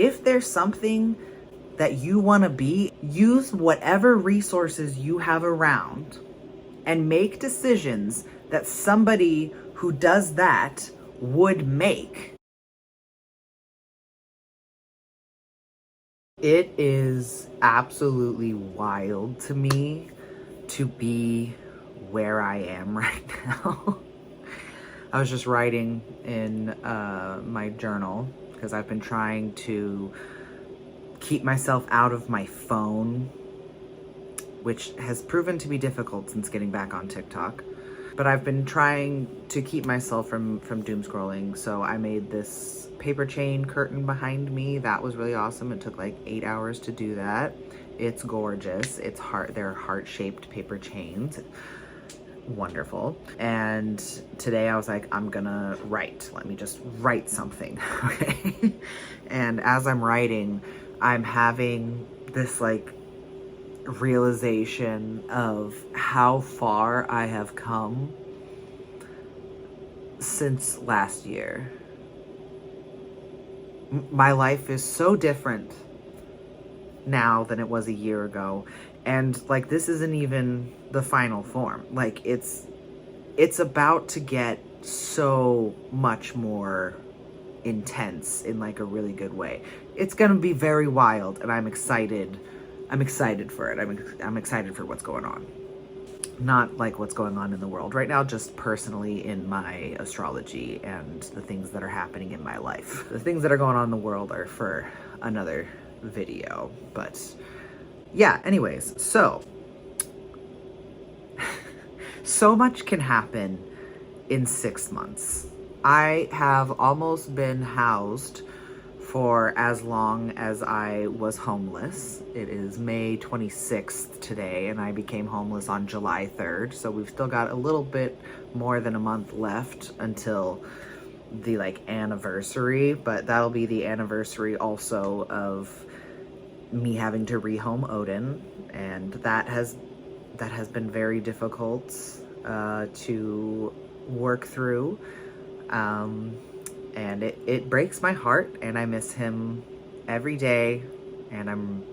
If there's something that you want to be, use whatever resources you have around and make decisions that somebody who does that would make. It is absolutely wild to me to be where I am right now. I was just writing in my journal because I've been trying to keep myself out of my phone, which has proven to be difficult since getting back on TikTok. But I've been trying to keep myself from doom scrolling, so I made this paper chain curtain behind me. That was really awesome. It took like 8 hours to do that. It's gorgeous. They're heart-shaped paper chains. Wonderful. And today I was like, I'm gonna write. Let me just write something, okay? And as I'm writing, I'm having this like realization of how far I have come since last year. My life is so different now than it was a year ago. And like, this isn't even the final form. Like, it's about to get so much more intense in like a really good way. It's gonna be very wild, and I'm excited for it. I'm excited for what's going on. Not like what's going on in the world right now, just personally in my astrology and the things that are happening in my life. The things that are going on in the world are for another video, but yeah, anyways, so much can happen in 6 months. I have almost been housed for as long as I was homeless. It is May 26th today, and I became homeless on July 3rd. So we've still got a little bit more than a month left until the like anniversary, but that'll be the anniversary also of me having to rehome Odin, and that has been very difficult to work through. And it breaks my heart, and I miss him every day, and I'm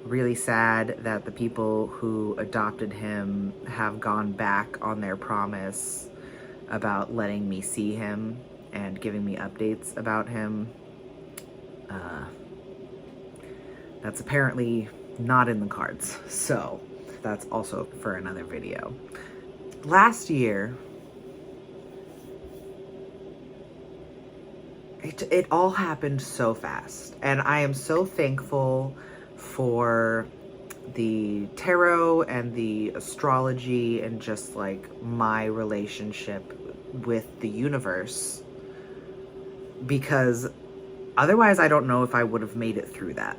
really sad that the people who adopted him have gone back on their promise about letting me see him and giving me updates about him. That's apparently not in the cards, so that's also for another video. Last year, it all happened so fast, and I am so thankful for the tarot and the astrology and just like my relationship with the universe, because otherwise I don't know if I would have made it through that.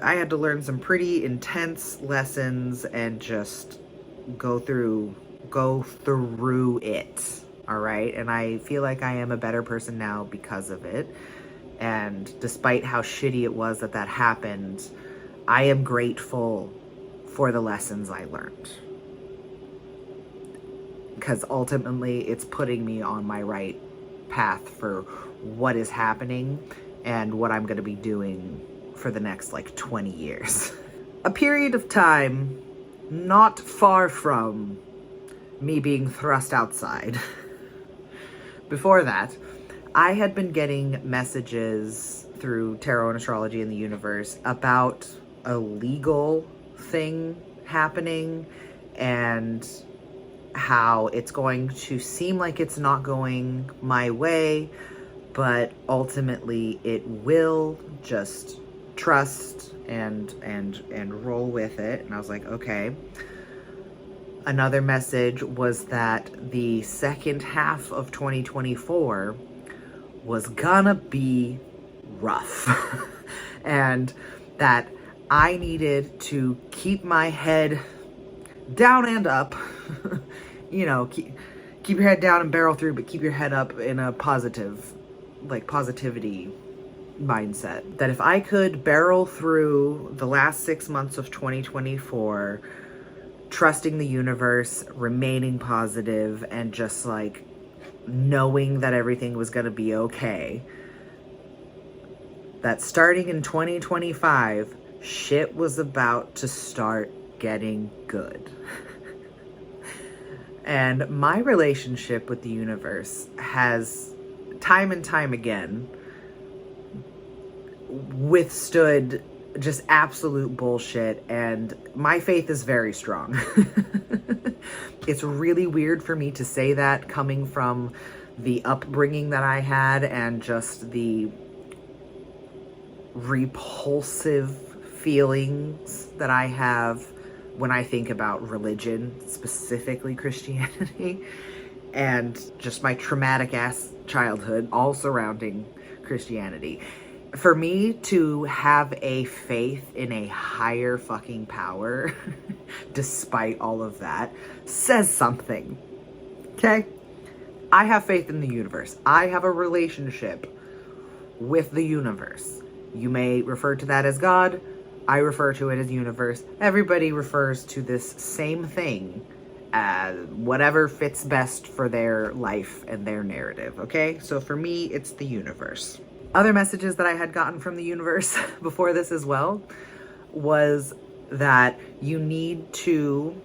I had to learn some pretty intense lessons and just go through it. All right. And I feel like I am a better person now because of it. And despite how shitty it was that happened, I am grateful for the lessons I learned. Because ultimately it's putting me on my right path for what is happening and what I'm going to be doing for the next like 20 years. A period of time not far from me being thrust outside. Before that, I had been getting messages through tarot and astrology in the universe about a legal thing happening and how it's going to seem like it's not going my way, but ultimately it will. Just trust and roll with it. And I was like, okay. Another message was that the second half of 2024 was gonna be rough and that I needed to keep my head down and up. You know, keep your head down and barrel through, but keep your head up in a positive, like positivity mindset. That if I could barrel through the last 6 months of 2024, trusting the universe, remaining positive, and just like knowing that everything was gonna be okay, that starting in 2025, shit was about to start getting good. And my relationship with the universe has, time and time again, withstood just absolute bullshit, and my faith is very strong. It's really weird for me to say that, coming from the upbringing that I had and just the repulsive feelings that I have when I think about religion, specifically Christianity, and just my traumatic ass childhood all surrounding Christianity. For me to have a faith in a higher fucking power, despite all of that, says something. Okay? I have faith in the universe. I have a relationship with the universe. You may refer to that as God. I refer to it as universe. Everybody refers to this same thing as whatever fits best for their life and their narrative, okay? So for me, it's the universe. Other messages that I had gotten from the universe before this as well was that you need to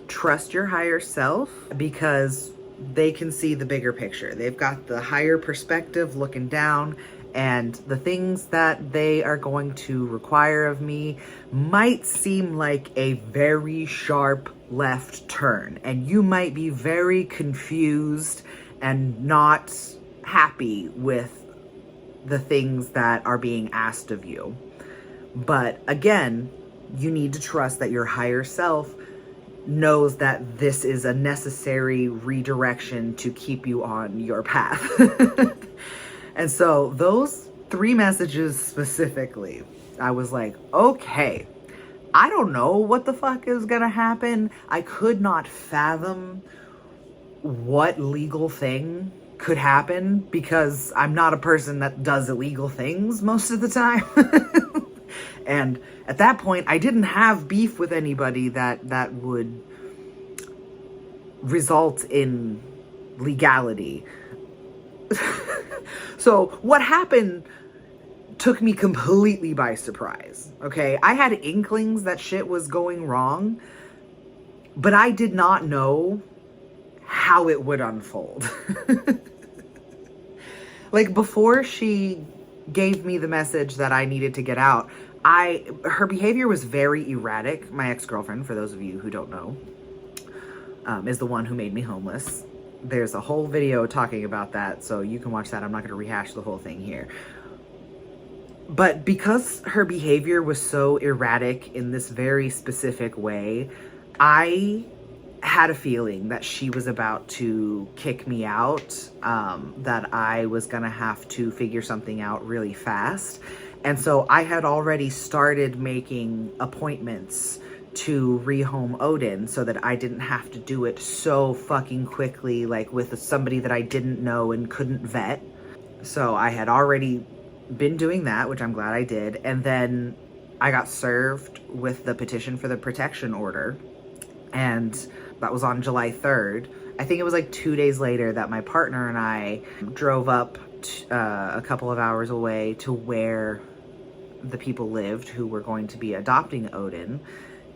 trust your higher self, because they can see the bigger picture. They've got the higher perspective looking down, and the things that they are going to require of me might seem like a very sharp left turn, and you might be very confused and not happy with the things that are being asked of you. But again, you need to trust that your higher self knows that this is a necessary redirection to keep you on your path. And so those 3 messages specifically, I was like, okay, I don't know what the fuck is gonna happen. I could not fathom what legal thing could happen, because I'm not a person that does illegal things most of the time. And at that point, I didn't have beef with anybody that would result in legality. So what happened took me completely by surprise, okay? I had inklings that shit was going wrong, but I did not know how it would unfold. Like, before she gave me the message that I needed to get out, her behavior was very erratic. My ex-girlfriend, for those of you who don't know, is the one who made me homeless. There's a whole video talking about that, so you can watch that. I'm not going to rehash the whole thing here. But because her behavior was so erratic in this very specific way, I had a feeling that she was about to kick me out, that I was gonna have to figure something out really fast. And so I had already started making appointments to rehome Odin so that I didn't have to do it so fucking quickly, like with somebody that I didn't know and couldn't vet. So I had already been doing that, which I'm glad I did. And then I got served with the petition for the protection order, and that was on July 3rd. I think it was like 2 days later that my partner and I drove up a couple of hours away to where the people lived who were going to be adopting Odin.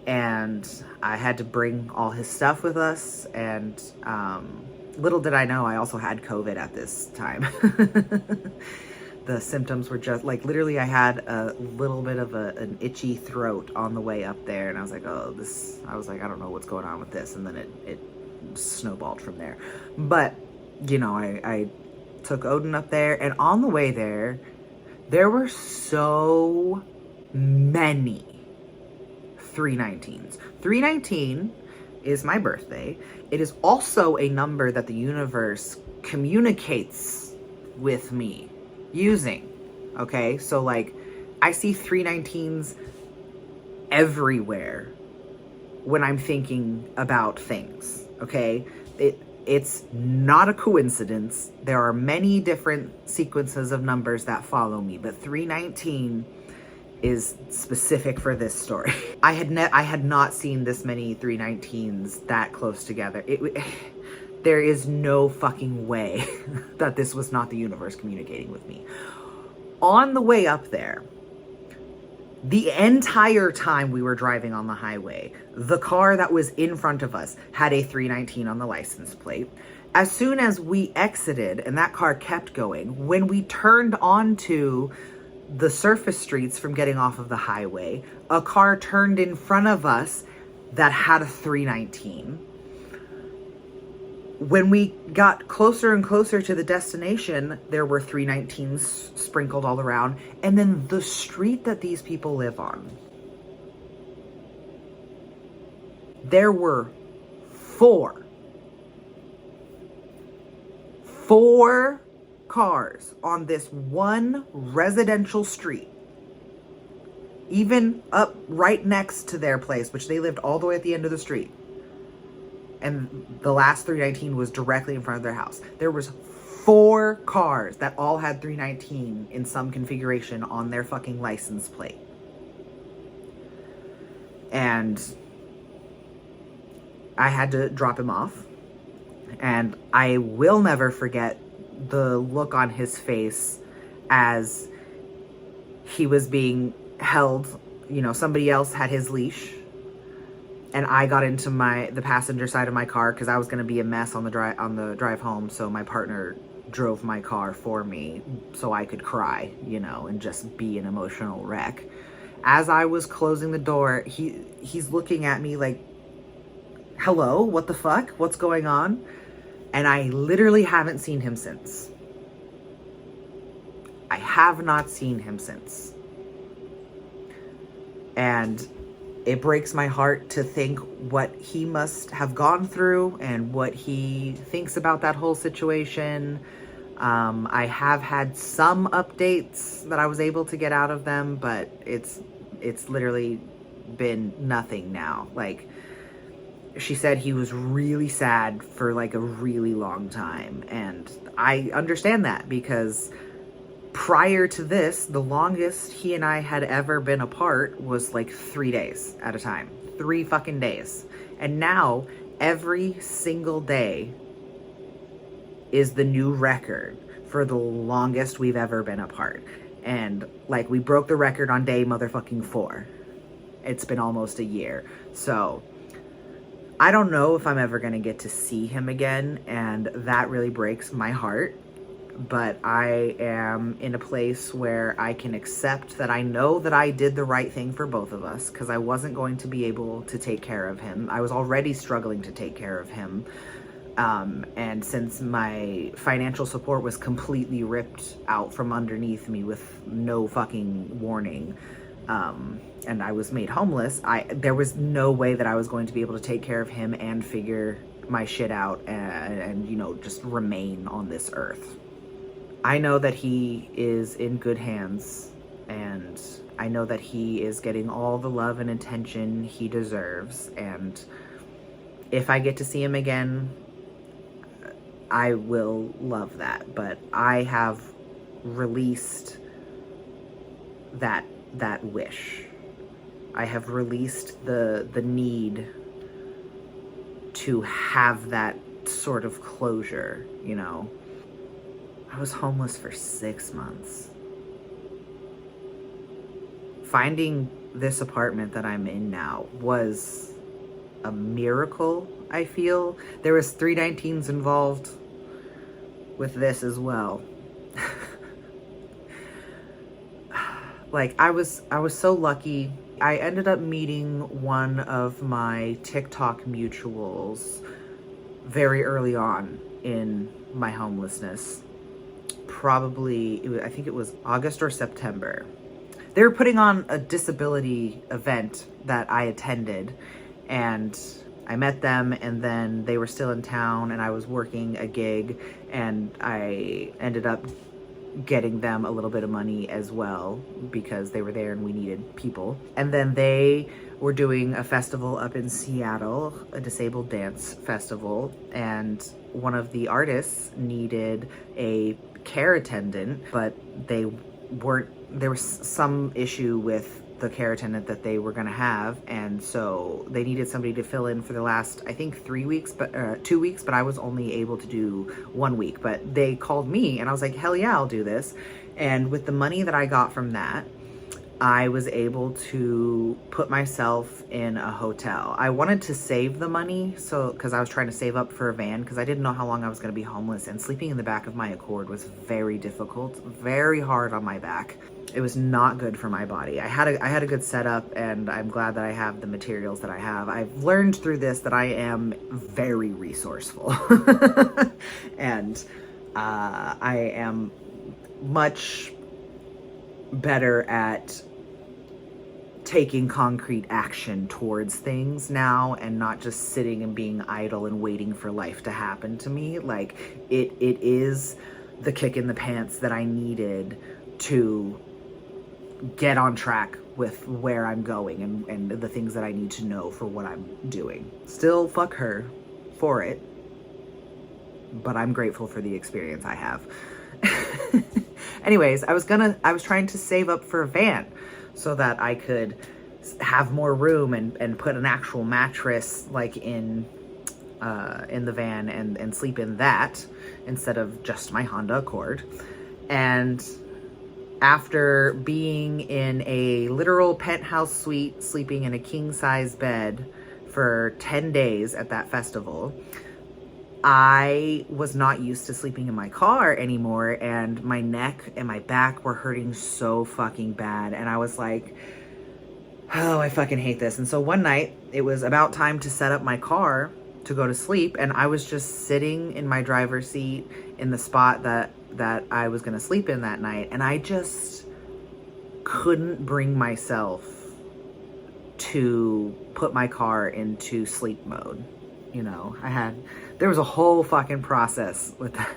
And I had to bring all his stuff with us. And little did I know, I also had COVID at this time. The symptoms were just like, literally I had a little bit of an itchy throat on the way up there. And I was like, I don't know what's going on with this. And then it snowballed from there. But, you know, I took Odin up there, and on the way there were so many 319s. 319 is my birthday. It is also a number that the universe communicates with me using, okay? So, like, I see 319s everywhere when I'm thinking about things, okay? It's not a coincidence. There are many different sequences of numbers that follow me, but 319 is specific for this story. I had not seen this many 319s that close together. There is no fucking way that this was not the universe communicating with me. On the way up there, the entire time we were driving on the highway, the car that was in front of us had a 319 on the license plate. As soon as we exited and that car kept going, when we turned onto the surface streets from getting off of the highway, a car turned in front of us that had a 319. When we got closer and closer to the destination, there were 319s sprinkled all around. And then the street that these people live on, there were four cars on this one residential street, even up right next to their place, which they lived all the way at the end of the street. And the last 319 was directly in front of their house. There was 4 cars that all had 319 in some configuration on their fucking license plate. And I had to drop him off. And I will never forget the look on his face as he was being held. You know, somebody else had his leash. And I got into the passenger side of my car because I was going to be a mess on the drive home. So my partner drove my car for me so I could cry, you know, and just be an emotional wreck. As I was closing the door, he's looking at me like, hello, what the fuck? What's going on? And I literally haven't seen him since. I have not seen him since. And it breaks my heart to think what he must have gone through and what he thinks about that whole situation. I have had some updates that I was able to get out of them, but it's literally been nothing now. Like, she said he was really sad for like a really long time. And I understand that because prior to this, the longest he and I had ever been apart was like 3 days at a time. 3 fucking days. And now, every single day is the new record for the longest we've ever been apart. And like, we broke the record on day motherfucking 4. It's been almost a year. So I don't know if I'm ever gonna get to see him again, and that really breaks my heart. But I am in a place where I can accept that I know that I did the right thing for both of us, because I wasn't going to be able to take care of him. I was already struggling to take care of him. And since my financial support was completely ripped out from underneath me with no fucking warning, and I was made homeless, there was no way that I was going to be able to take care of him and figure my shit out and you know, just remain on this earth. I know that he is in good hands, and I know that he is getting all the love and attention he deserves, and if I get to see him again, I will love that. But I have released that wish. I have released the need to have that sort of closure, you know. I was homeless for 6 months. Finding this apartment that I'm in now was a miracle, I feel. There was 319s involved with this as well. Like, I was so lucky. I ended up meeting one of my TikTok mutuals very early on in my homelessness. Probably, I think it was August or September. They were putting on a disability event that I attended, and I met them, and then they were still in town, and I was working a gig, and I ended up getting them a little bit of money as well because they were there and we needed people. And then they were doing a festival up in Seattle, a disabled dance festival, and one of the artists needed a care attendant, but there was some issue with the care attendant that they were going to have, and so they needed somebody to fill in for the last, I think 2 weeks, but I was only able to do 1 week. But they called me and I was like, hell yeah, I'll do this. And with the money that I got from that, I was able to put myself in a hotel. I wanted to save the money, so because I was trying to save up for a van, because I didn't know how long I was going to be homeless, and sleeping in the back of my Accord was very difficult, very hard on my back. It was not good for my body. I had a good setup, and I'm glad that I have the materials that I have. I've learned through this that I am very resourceful, and I am much better at taking concrete action towards things now, and not just sitting and being idle and waiting for life to happen to me. Like, it is the kick in the pants that I needed to get on track with where I'm going and the things that I need to know for what I'm doing. Still fuck her for it, but I'm grateful for the experience I have. Anyways, I was trying to save up for a van so that I could have more room and put an actual mattress like in the van and sleep in that instead of just my Honda Accord. And after being in a literal penthouse suite, sleeping in a king-size bed for 10 days at that festival, I was not used to sleeping in my car anymore, and my neck and my back were hurting so fucking bad. And I was like, oh, I fucking hate this. And so one night, it was about time to set up my car to go to sleep, and I was just sitting in my driver's seat in the spot that I was gonna sleep in that night, and I just couldn't bring myself to put my car into sleep mode. You know, there was a whole fucking process with that.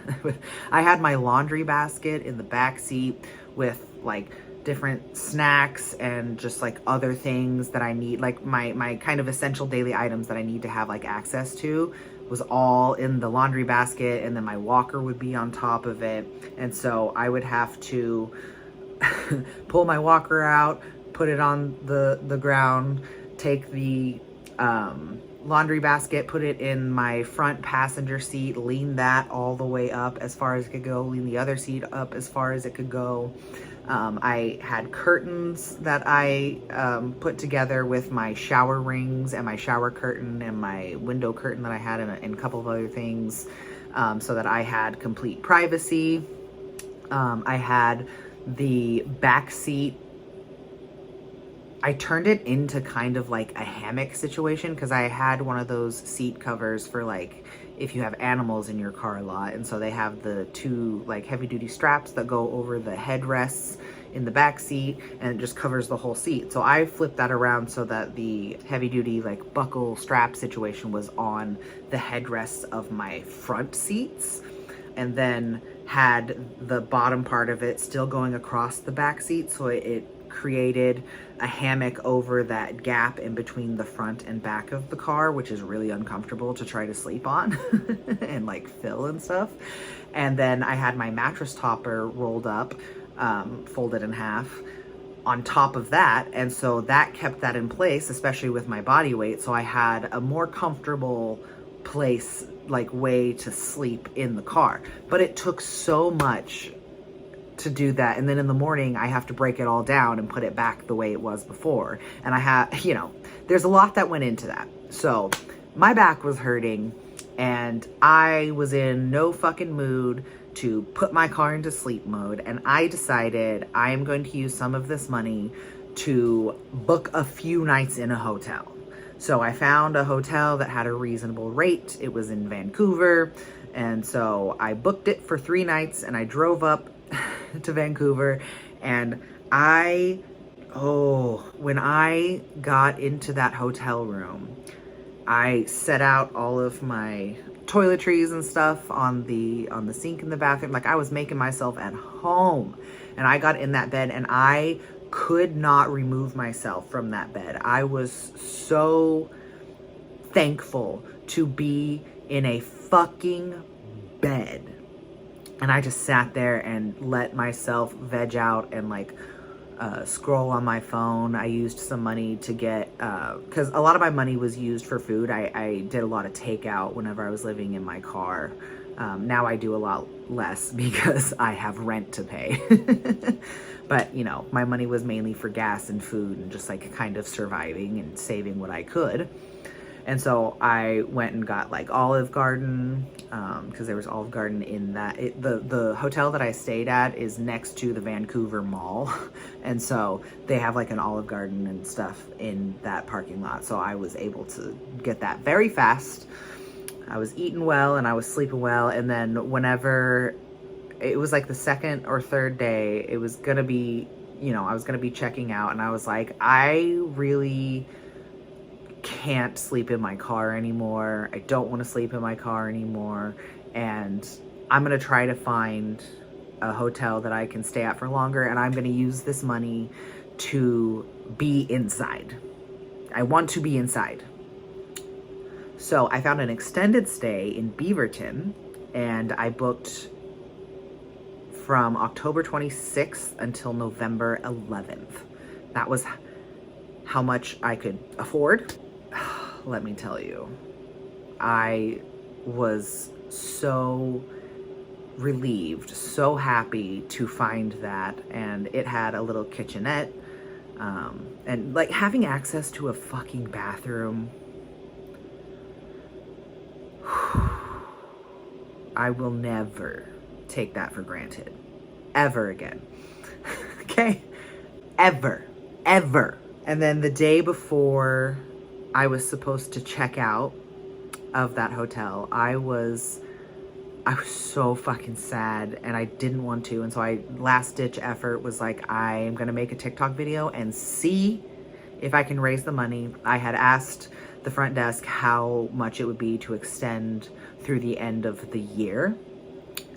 I had my laundry basket in the back seat with like different snacks and just like other things that I need, like my kind of essential daily items that I need to have like access to, was all in the laundry basket, and then my walker would be on top of it. And so I would have to pull my walker out, put it on the ground, take the laundry basket, put it in my front passenger seat, lean that all the way up as far as it could go, lean the other seat up as far as it could go. I had curtains that I put together with my shower rings and my shower curtain and my window curtain that I had, and a couple of other things, so that I had complete privacy. I had the back seat, I turned it into kind of like a hammock situation, because I had one of those seat covers for like if you have animals in your car a lot. And so they have the two like heavy duty straps that go over the headrests in the back seat, and it just covers the whole seat. So I flipped that around so that the heavy duty like buckle strap situation was on the headrests of my front seats, and then had the bottom part of it still going across the back seat, so it created a hammock over that gap in between the front and back of the car, which is really uncomfortable to try to sleep on and like fill and stuff. And then I had my mattress topper rolled up, folded in half on top of that, and so that kept that in place, especially with my body weight. So I had a more comfortable place, like way to sleep in the car. But it took so much to do that, and then in the morning I have to break it all down and put it back the way it was before, and I have, you know, there's a lot that went into that. So my back was hurting, and I was in no fucking mood to put my car into sleep mode, and I decided I am going to use some of this money to book a few nights in a hotel. So I found a hotel that had a reasonable rate. It was in Vancouver, and so I booked it for 3 nights, and I drove up to Vancouver. And when I got into that hotel room, I set out all of my toiletries and stuff on the sink in the bathroom. Like, I was making myself at home, and I got in that bed, and I could not remove myself from that bed. I was so thankful to be in a fucking bed. And I just sat there and let myself veg out and like scroll on my phone. I used some money to get, because a lot of my money was used for food. I did a lot of takeout whenever I was living in my car. Now I do a lot less because I have rent to pay. But, you know, my money was mainly for gas and food and just like kind of surviving and saving what I could. And so I went and got like Olive Garden, because there was Olive Garden in that. The hotel that I stayed at is next to the Vancouver Mall. And so they have like an Olive Garden and stuff in that parking lot. So I was able to get that very fast. I was eating well and I was sleeping well. And then whenever it was like the second or third day, it was gonna be, you know, I was gonna be checking out, and I was like, I really can't sleep in my car anymore. I don't want to sleep in my car anymore. And I'm going to try to find a hotel that I can stay at for longer. And I'm going to use this money to be inside. I want to be inside. So I found an extended stay in Beaverton, and I booked from October 26th until November 11th. That was how much I could afford. Let me tell you, I was so relieved, so happy to find that. And it had a little kitchenette, and like having access to a fucking bathroom. I will never take that for granted ever again. Okay? Ever. And then the day before I was supposed to check out of that hotel, I was so fucking sad, and I didn't want to. And so last ditch effort was like, I am going to make a TikTok video and see if I can raise the money. I had asked the front desk how much it would be to extend through the end of the year.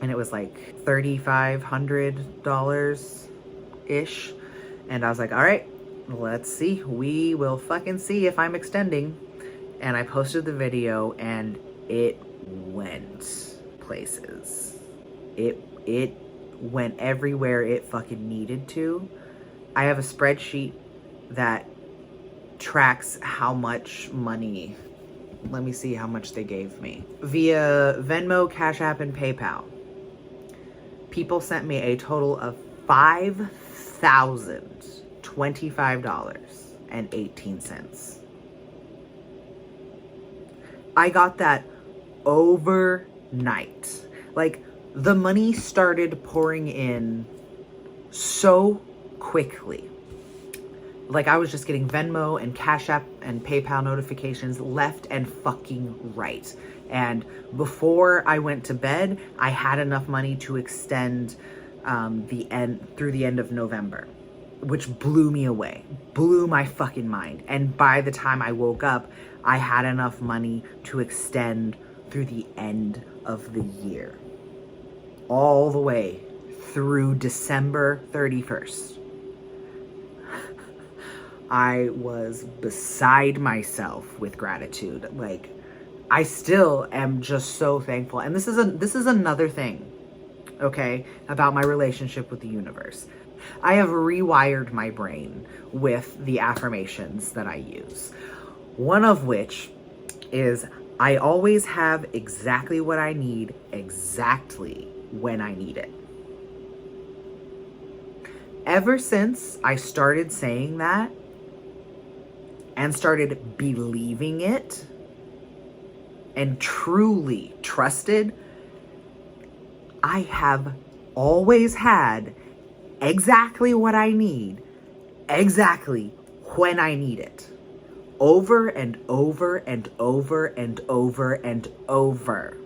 And it was like $3,500-ish. And I was like, all right, let's see. We will fucking see if I'm extending. And I posted the video, and it went places. It went everywhere it fucking needed to. I have a spreadsheet that tracks how much money. Let me see how much they gave me. Via Venmo, Cash App, and PayPal. People sent me a total of $5,025.18. I got that overnight. Like, the money started pouring in so quickly. Like, I was just getting Venmo and Cash App and PayPal notifications left and fucking right. And before I went to bed, I had enough money to extend through the end of November, which blew me away, blew my fucking mind. And by the time I woke up, I had enough money to extend through the end of the year, all the way through December 31st. I was beside myself with gratitude. Like, I still am just so thankful. And this is another thing, okay, about my relationship with the universe. I have rewired my brain with the affirmations that I use. One of which is, I always have exactly what I need, exactly when I need it. Ever since I started saying that and started believing it and truly trusted, I have always had exactly what I need, exactly when I need it. Over and over and over and over and over.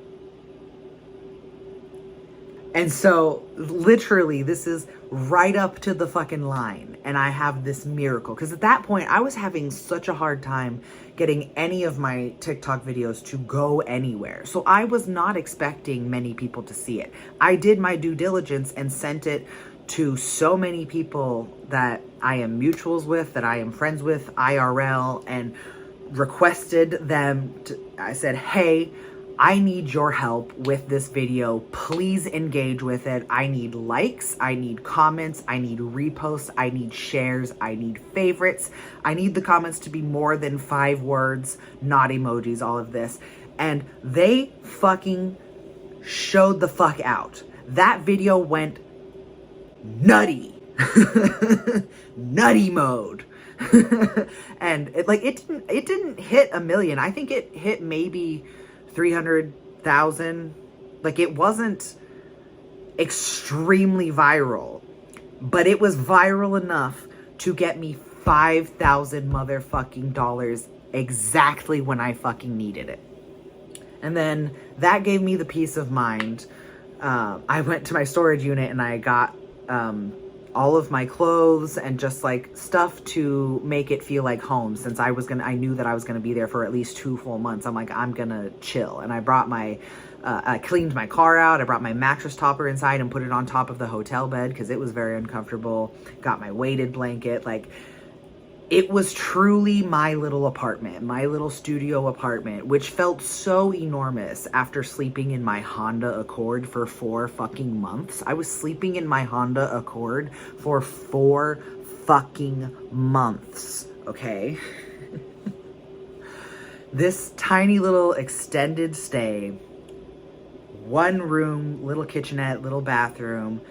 And so, literally, this is right up to the fucking line. And I have this miracle. Because at that point, I was having such a hard time getting any of my TikTok videos to go anywhere. So I was not expecting many people to see it. I did my due diligence and sent it to so many people that I am mutuals with, that I am friends with, IRL, and requested them to, I said, hey, I need your help with this video. Please engage with it. I need likes, I need comments, I need reposts, I need shares, I need favorites. I need the comments to be more than 5 words, not emojis, all of this. And they fucking showed the fuck out. That video went nutty. Nutty mode. And it didn't hit 1 million. I think it hit maybe 300,000. Like, it wasn't extremely viral, but it was viral enough to get me 5,000 motherfucking dollars exactly when I fucking needed it. And then that gave me the peace of mind. I went to my storage unit and I got all of my clothes and just like stuff to make it feel like home, since I knew that I was gonna be there for at least 2 full months. I'm like, I'm gonna chill. And I brought I cleaned my car out. I brought my mattress topper inside and put it on top of the hotel bed because it was very uncomfortable. Got my weighted blanket. Like, it was truly my little apartment, my little studio apartment, which felt so enormous after sleeping in my Honda Accord for 4 fucking months. I was sleeping in my Honda Accord for 4 fucking months, okay? This tiny little extended stay, 1 room, little kitchenette, little bathroom,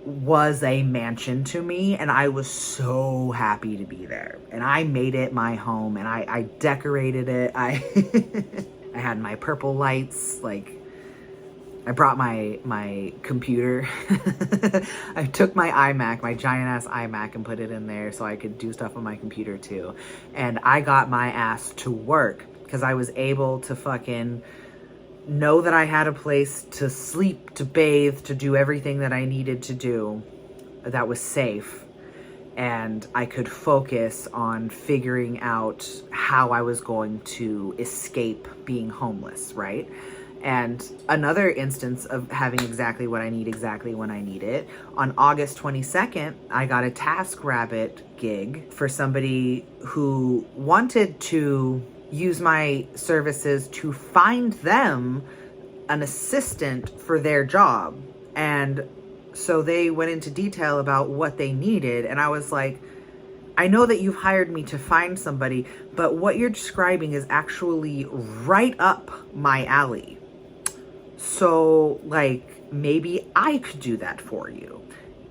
was a mansion to me, and I was so happy to be there. And I made it my home, and I decorated it. I had my purple lights. Like, I brought my computer. I took my iMac, my giant ass iMac, and put it in there so I could do stuff on my computer too. And I got my ass to work because I was able to fucking know that I had a place to sleep, to bathe, to do everything that I needed to do that was safe. And I could focus on figuring out how I was going to escape being homeless, right? And another instance of having exactly what I need exactly when I need it, on August 22nd, I got a TaskRabbit gig for somebody who wanted to use my services to find them an assistant for their job. And so they went into detail about what they needed, and I was like, I know that you've hired me to find somebody, but what you're describing is actually right up my alley. So, like, maybe I could do that for you.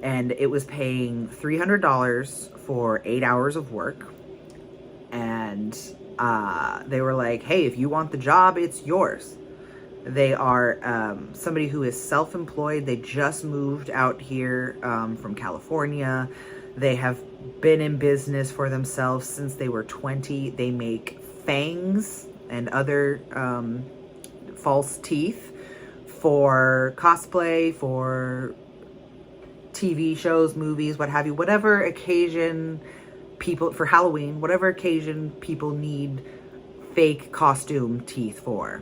And it was paying $300 for 8 hours of work. And they were like, hey, if you want the job, it's yours. They are somebody who is self-employed. They just moved out here from California. They have been in business for themselves since they were 20. They make fangs and other false teeth for cosplay, for TV shows, movies, what have you. Whatever occasion people, for Halloween, whatever occasion people need fake costume teeth for,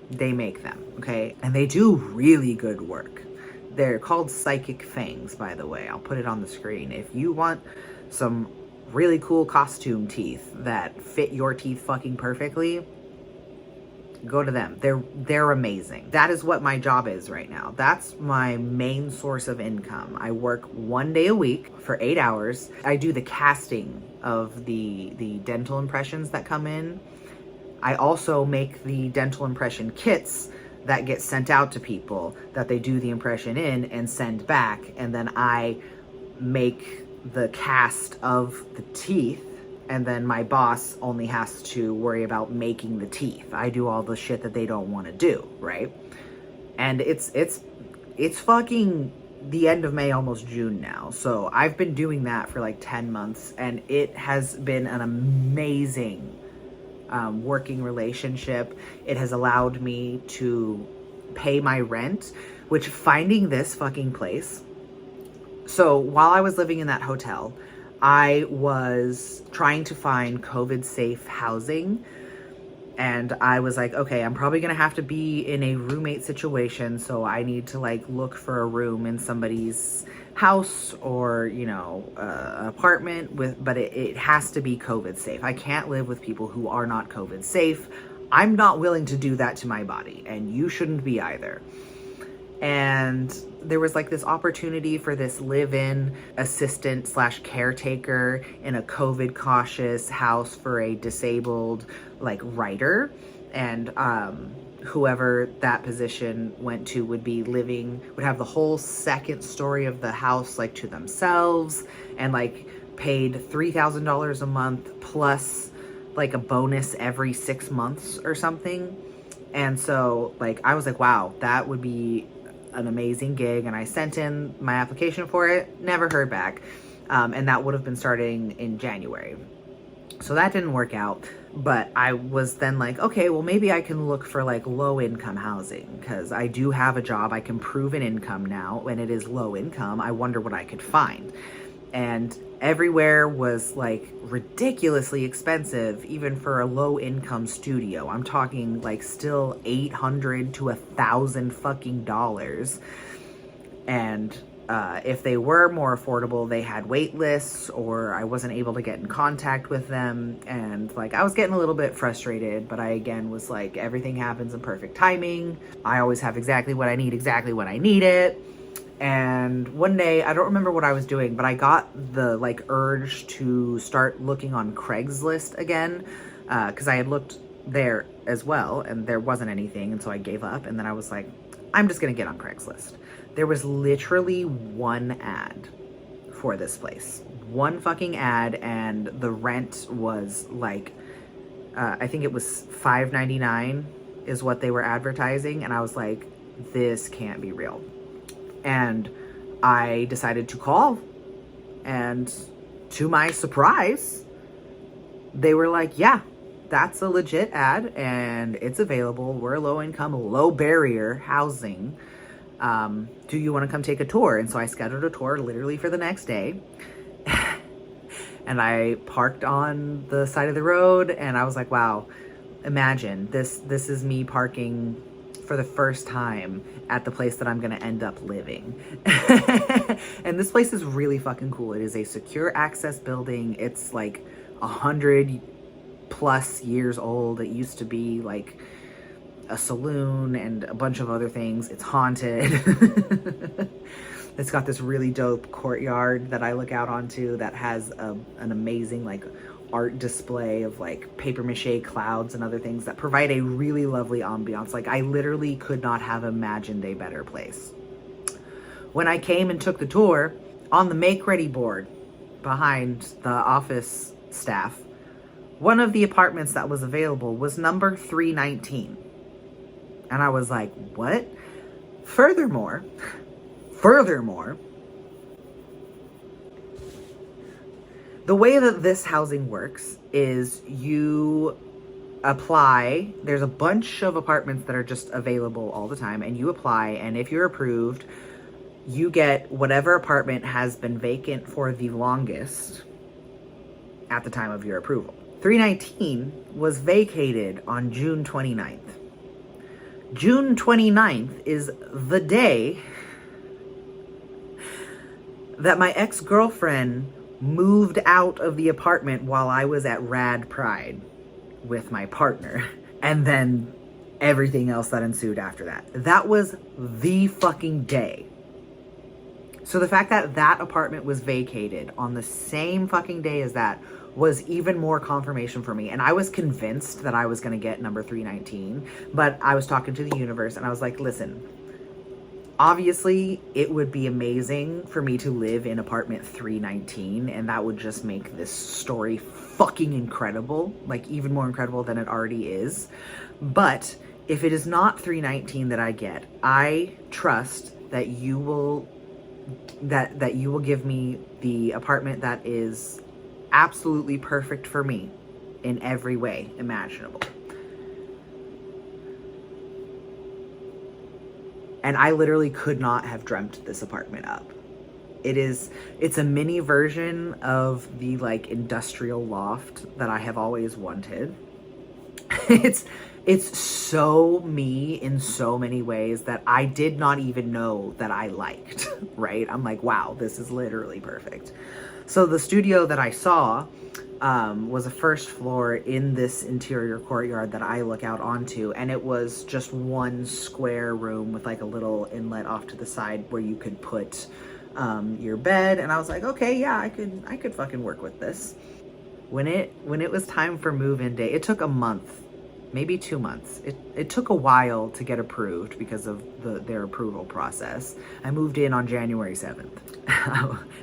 they make them, okay? And they do really good work. They're called psychic fangs, by the way. I'll put it on the screen. If you want some really cool costume teeth that fit your teeth fucking perfectly, go to them. They're amazing. That is what my job is right now. That's my main source of income. I work 1 day a week for 8 hours. I do the casting of the dental impressions that come in. I also make the dental impression kits that get sent out to people that they do the impression in and send back. And then I make the cast of the teeth, and then my boss only has to worry about making the teeth. I do all the shit that they don't want to do, right? And it's fucking the end of May, almost June now. So I've been doing that for like 10 months, and it has been an amazing working relationship. It has allowed me to pay my rent, which, finding this fucking place. So while I was living in that hotel, I was trying to find COVID-safe housing, and I was like, okay, I'm probably gonna have to be in a roommate situation, so I need to like look for a room in somebody's house or, you know, an apartment but it has to be COVID safe. I can't live with people who are not COVID safe. I'm not willing to do that to my body, and you shouldn't be either. And there was like this opportunity for this live-in assistant / caretaker in a COVID cautious house for a disabled like writer. and whoever that position went to would have the whole second story of the house like to themselves, and like paid $3,000 a month plus like a bonus every 6 months or something. And so like I was like, wow, that would be an amazing gig. And I sent in my application for it, never heard back. And that would have been starting in January. So that didn't work out. But I was then like, okay, well, maybe I can look for like low income housing, because I do have a job. I can prove an income now, and it is low income. I wonder what I could find. And everywhere was like ridiculously expensive, even for a low income studio. I'm talking like still $800 to $1,000 fucking dollars. And if they were more affordable, they had wait lists, or I wasn't able to get in contact with them. And like, I was getting a little bit frustrated, but I again was like, everything happens in perfect timing. I always have exactly what I need, exactly when I need it. And one day, I don't remember what I was doing, but I got the like urge to start looking on Craigslist again, because I had looked there as well and there wasn't anything. And so I gave up, and then I was like, I'm just going to get on Craigslist. There was literally one ad for this place, one fucking ad, and the rent was like, I think it was $5.99 is what they were advertising. And I was like, this can't be real. And I decided to call, and to my surprise, they were like, yeah, that's a legit ad and it's available. We're low income, low barrier housing. Do you want to come take a tour? And so I scheduled a tour literally for the next day. And I parked on the side of the road, and I was like, wow, imagine this is me parking for the first time at the place that I'm gonna end up living. And this place is really fucking cool. It is a secure access building. It's like 100+ years old. It used to be like a saloon and a bunch of other things. It's haunted. It's got this really dope courtyard that I look out onto that has an amazing like art display of like paper mache clouds and other things that provide a really lovely ambiance. Like, I literally could not have imagined a better place. When I came and took the tour, on the make ready board behind the office staff, one of the apartments that was available was number 319. And I was like, what? Furthermore, the way that this housing works is you apply. There's a bunch of apartments that are just available all the time, and you apply, and if you're approved, you get whatever apartment has been vacant for the longest at the time of your approval. 319 was vacated on June 29th. June 29th is the day that my ex-girlfriend moved out of the apartment while I was at Rad Pride with my partner, and then everything else that ensued after that. That was the fucking day. So the fact that that apartment was vacated on the same fucking day as that was even more confirmation for me. And I was convinced that I was going to get number 319, but I was talking to the universe and I was like, listen, obviously it would be amazing for me to live in apartment 319, and that would just make this story fucking incredible, like even more incredible than it already is. But if it is not 319 that I get, I trust that you will that you will give me the apartment that is absolutely perfect for me in every way imaginable. And I literally could not have dreamt this apartment up. It's a mini version of the like industrial loft that I have always wanted. It's so me in so many ways that I did not even know that I liked, right? I'm like, wow, this is literally perfect. So the studio that I saw was a first floor in this interior courtyard that I look out onto, and it was just one square room with like a little inlet off to the side where you could put your bed. And I was like, okay, yeah, I could fucking work with this. When it was time for move-in day, it took a month maybe 2 months. It took a while to get approved because of their approval process. I moved in on January 7th.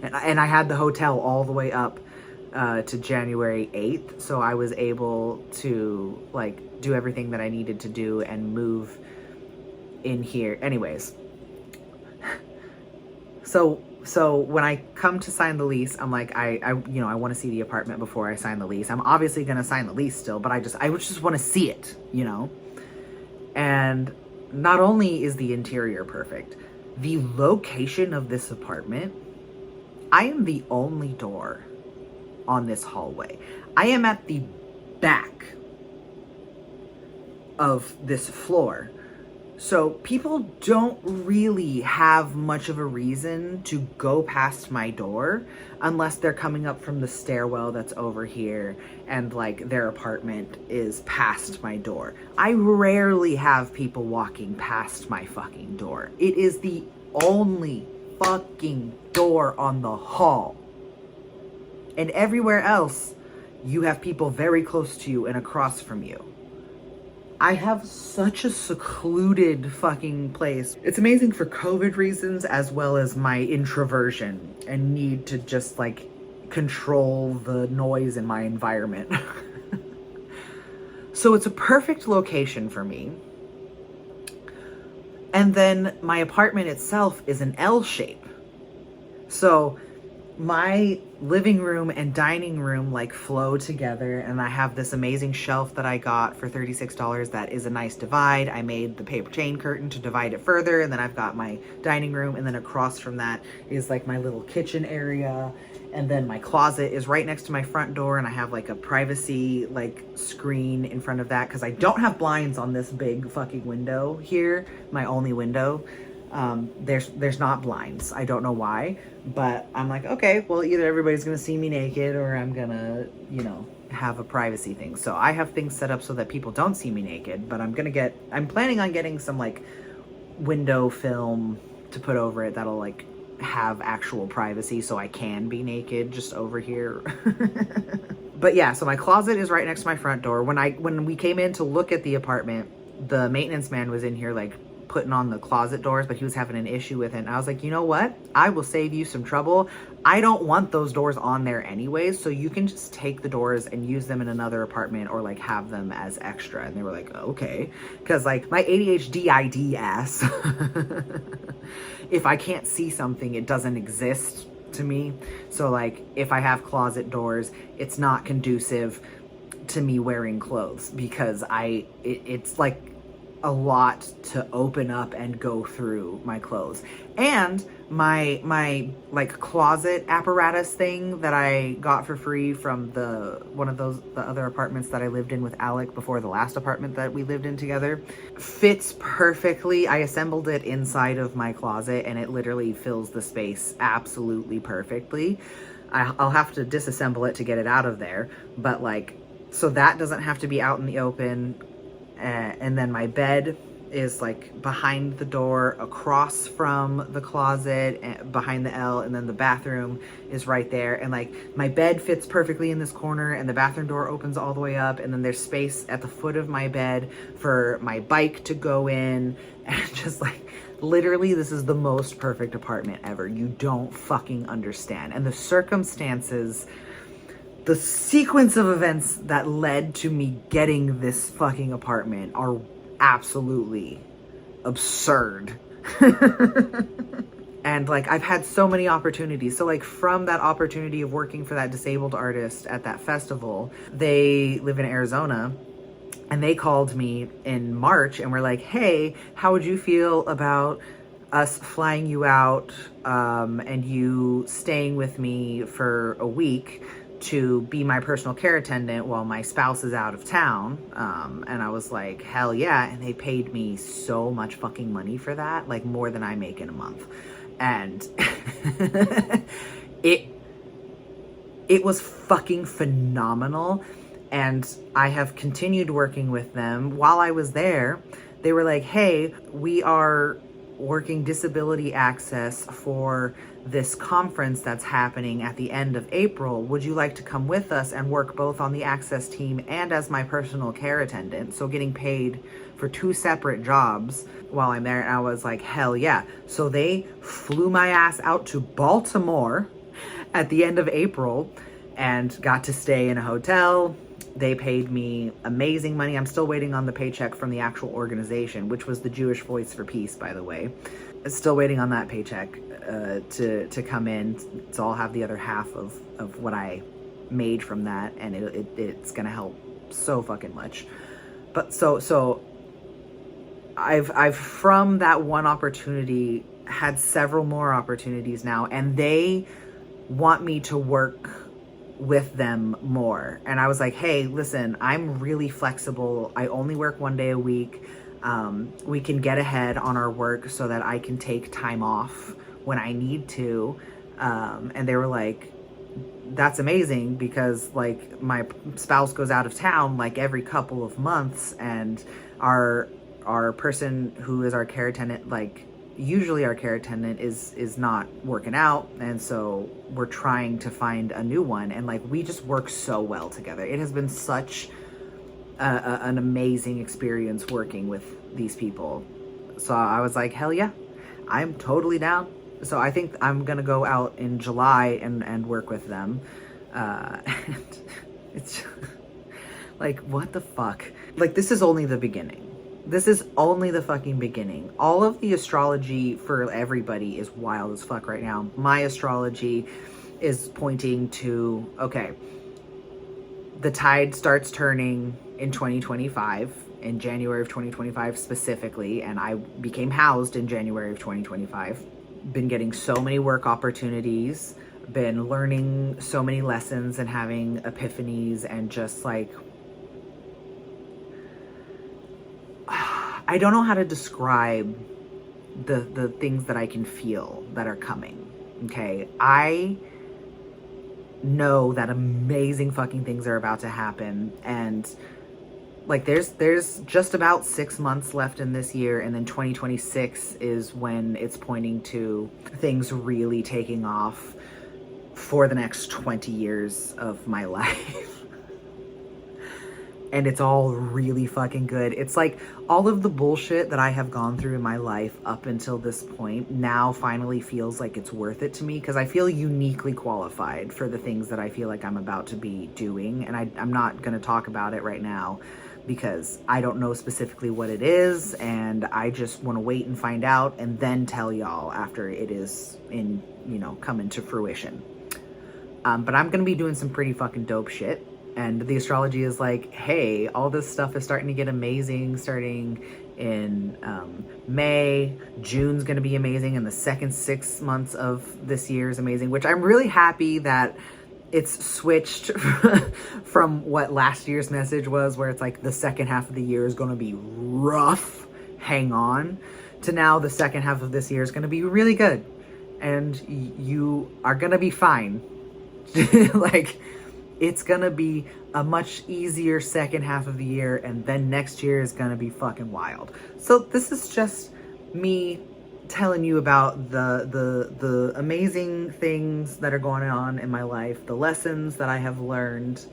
and I had the hotel all the way up to January 8th. So I was able to like do everything that I needed to do and move in here. Anyways. So when I come to sign the lease, I'm like, I want to see the apartment before I sign the lease. I'm obviously going to sign the lease still, but I just want to see it, you know? And not only is the interior perfect, the location of this apartment, I am the only door on this hallway. I am at the back of this floor. So people don't really have much of a reason to go past my door unless they're coming up from the stairwell that's over here and like their apartment is past my door. I rarely have people walking past my fucking door. It is the only fucking door on the hall. And everywhere else, you have people very close to you and across from you. I have such a secluded fucking place. It's amazing for COVID reasons as well as my introversion and need to just like control the noise in my environment. So it's a perfect location for me. And then my apartment itself is an L shape. So my living room and dining room like flow together, and I have this amazing shelf that I got for $36 that is a nice divide. I made the paper chain curtain to divide it further, and then I've got my dining room, and then across from that is like my little kitchen area, and then my closet is right next to my front door, and I have like a privacy like screen in front of that because I don't have blinds on this big fucking window here, my only window. There's not blinds. I don't know why, but I'm like, okay, well, either everybody's gonna see me naked or I'm gonna, have a privacy thing. So I have things set up so that people don't see me naked, but I'm planning on getting some like window film to put over it that'll like have actual privacy so I can be naked just over here. But yeah, so my closet is right next to my front door. When we came in to look at the apartment, the maintenance man was in here like putting on the closet doors, but he was having an issue with it. And I was like, you know what? I will save you some trouble. I don't want those doors on there anyways, so you can just take the doors and use them in another apartment or like have them as extra. And they were like, okay. Because like my ADHD ID ass, if I can't see something, it doesn't exist to me. So like if I have closet doors, it's not conducive to me wearing clothes because it's like a lot to open up and go through my clothes. And my like closet apparatus thing that I got for free from the other apartments that I lived in with Alec before the last apartment that we lived in together fits perfectly. I assembled it inside of my closet and it literally fills the space absolutely perfectly. I'll have to disassemble it to get it out of there, but like, so that doesn't have to be out in the open. And then my bed is like behind the door, across from the closet, behind the L, and then the bathroom is right there. And like my bed fits perfectly in this corner, and the bathroom door opens all the way up, and then there's space at the foot of my bed for my bike to go in, and just like literally this is the most perfect apartment ever. You don't fucking understand. And the circumstances, the sequence of events that led to me getting this fucking apartment are absolutely absurd. And like I've had so many opportunities. So like from that opportunity of working for that disabled artist at that festival, they live in Arizona, and they called me in March and were like, hey, how would you feel about us flying you out and you staying with me for a week to be my personal care attendant while my spouse is out of town. And I was like, hell yeah. And they paid me so much fucking money for that, like more than I make in a month. And it was fucking phenomenal. And I have continued working with them. While I was there, they were like, hey, we are working disability access for this conference that's happening at the end of April. Would you like to come with us and work both on the Access team and as my personal care attendant? So getting paid for 2 separate jobs while I'm there. And I was like, hell yeah. So they flew my ass out to Baltimore at the end of April and got to stay in a hotel. They paid me amazing money. I'm still waiting on the paycheck from the actual organization, which was the Jewish Voice for Peace, by the way. Still waiting on that paycheck to come in. So I'll have the other half of what I made from that, and it's gonna help so fucking much. But so I've from that one opportunity had several more opportunities now, and they want me to work with them more. And I was like, hey, listen, I'm really flexible. I only work 1 day a week. We can get ahead on our work so that I can take time off when I need to. And they were like, that's amazing, because like my spouse goes out of town like every couple of months, and our person who is our care attendant, like usually our care attendant is not working out, and so we're trying to find a new one, and like we just work so well together. It has been such an amazing experience working with these people. So I was like, hell yeah, I'm totally down. So I think I'm gonna go out in July and work with them. And it's just, like, what the fuck? Like, this is only the beginning. This is only the fucking beginning. All of the astrology for everybody is wild as fuck right now. My astrology is pointing to, okay, the tide starts turning in 2025, in January of 2025 specifically, and I became housed in January of 2025. Been getting so many work opportunities, been learning so many lessons and having epiphanies, and just like, I don't know how to describe the things that I can feel that are coming, okay? I know that amazing fucking things are about to happen, and like there's just about 6 months left in this year, and then 2026 is when it's pointing to things really taking off for the next 20 years of my life. And it's all really fucking good. It's like all of the bullshit that I have gone through in my life up until this point now finally feels like it's worth it to me, because I feel uniquely qualified for the things that I feel like I'm about to be doing. And I'm not going to talk about it right now because I don't know specifically what it is, and I just want to wait and find out and then tell y'all after it is in, coming to fruition. But I'm going to be doing some pretty fucking dope shit. And the astrology is like, hey, all this stuff is starting to get amazing starting in May. June's going to be amazing, and the second 6 months of this year is amazing, which I'm really happy that it's switched from what last year's message was, where it's like the second half of the year is going to be rough, hang on, to now the second half of this year is going to be really good, and you are going to be fine. Like, it's gonna be a much easier second half of the year, and then next year is gonna be fucking wild. So this is just me telling you about the amazing things that are going on in my life, the lessons that I have learned.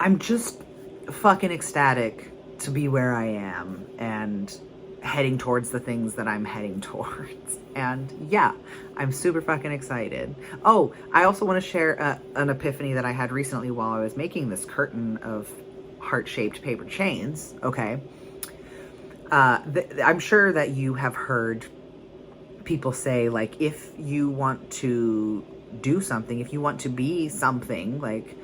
I'm just fucking ecstatic to be where I am and heading towards the things that I'm heading towards. And yeah, I'm super fucking excited. Oh, I also want to share an epiphany that I had recently while I was making this curtain of heart-shaped paper chains. Okay. I'm sure that you have heard people say, like, if you want to do something, if you want to be something, like,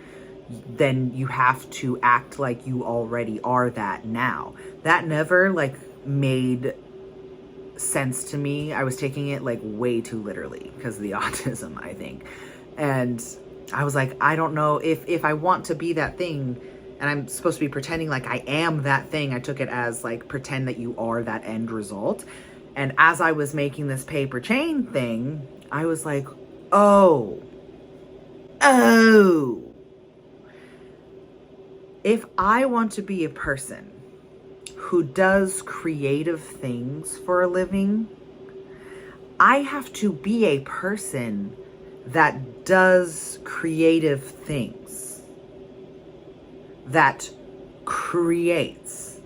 then you have to act like you already are that now. That never, like, made sense to me. I was taking it like way too literally because of the autism, I think. And I was like, I don't know if I want to be that thing and I'm supposed to be pretending like I am that thing. I took it as like, pretend that you are that end result. And as I was making this paper chain thing, I was like, oh, if I want to be a person who does creative things for a living, I have to be a person that does creative things, that creates.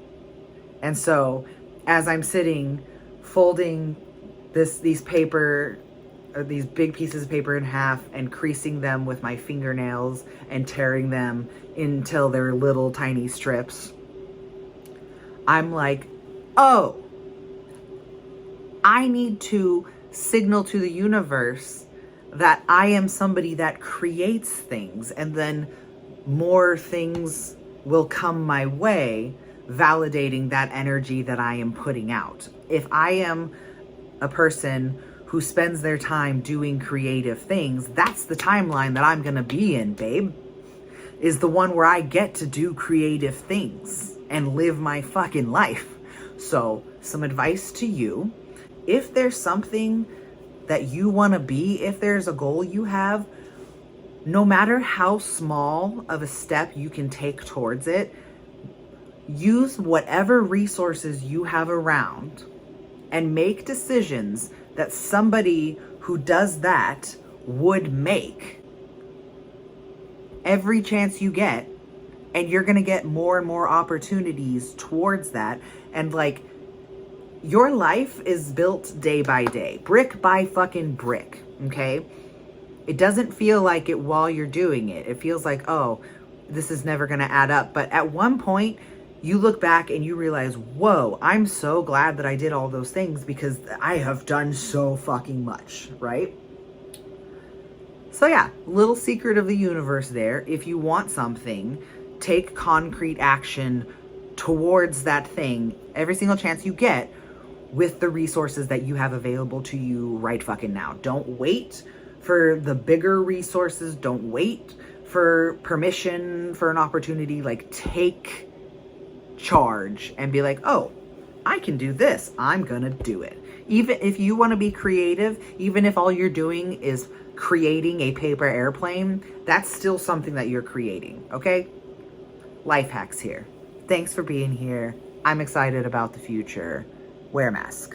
And so as I'm sitting folding these big pieces of paper in half and creasing them with my fingernails and tearing them until they're little tiny strips, I'm like, oh, I need to signal to the universe that I am somebody that creates things, and then more things will come my way, validating that energy that I am putting out. If I am a person who spends their time doing creative things, that's the timeline that I'm gonna be in, babe. Is the one where I get to do creative things and live my fucking life. So, some advice to you. If there's something that you want to be, if there's a goal you have, no matter how small of a step you can take towards it, use whatever resources you have around and make decisions that somebody who does that would make every chance you get, and you're going to get more and more opportunities towards that. And like, your life is built day by day, brick by fucking brick, okay? It doesn't feel like it while you're doing it. It feels like, oh, this is never gonna add up. But at one point, you look back and you realize, whoa, I'm so glad that I did all those things because I have done so fucking much, right? So yeah, little secret of the universe there. If you want something, take concrete action towards that thing every single chance you get, with the resources that you have available to you right fucking now. Don't wait for the bigger resources. Don't wait for permission for an opportunity. Like, take charge and be like, oh, I can do this. I'm gonna do it. Even if you want to be creative, even if all you're doing is creating a paper airplane, that's still something that you're creating, okay? Life hacks here. Thanks for being here. I'm excited about the future. Wear a mask.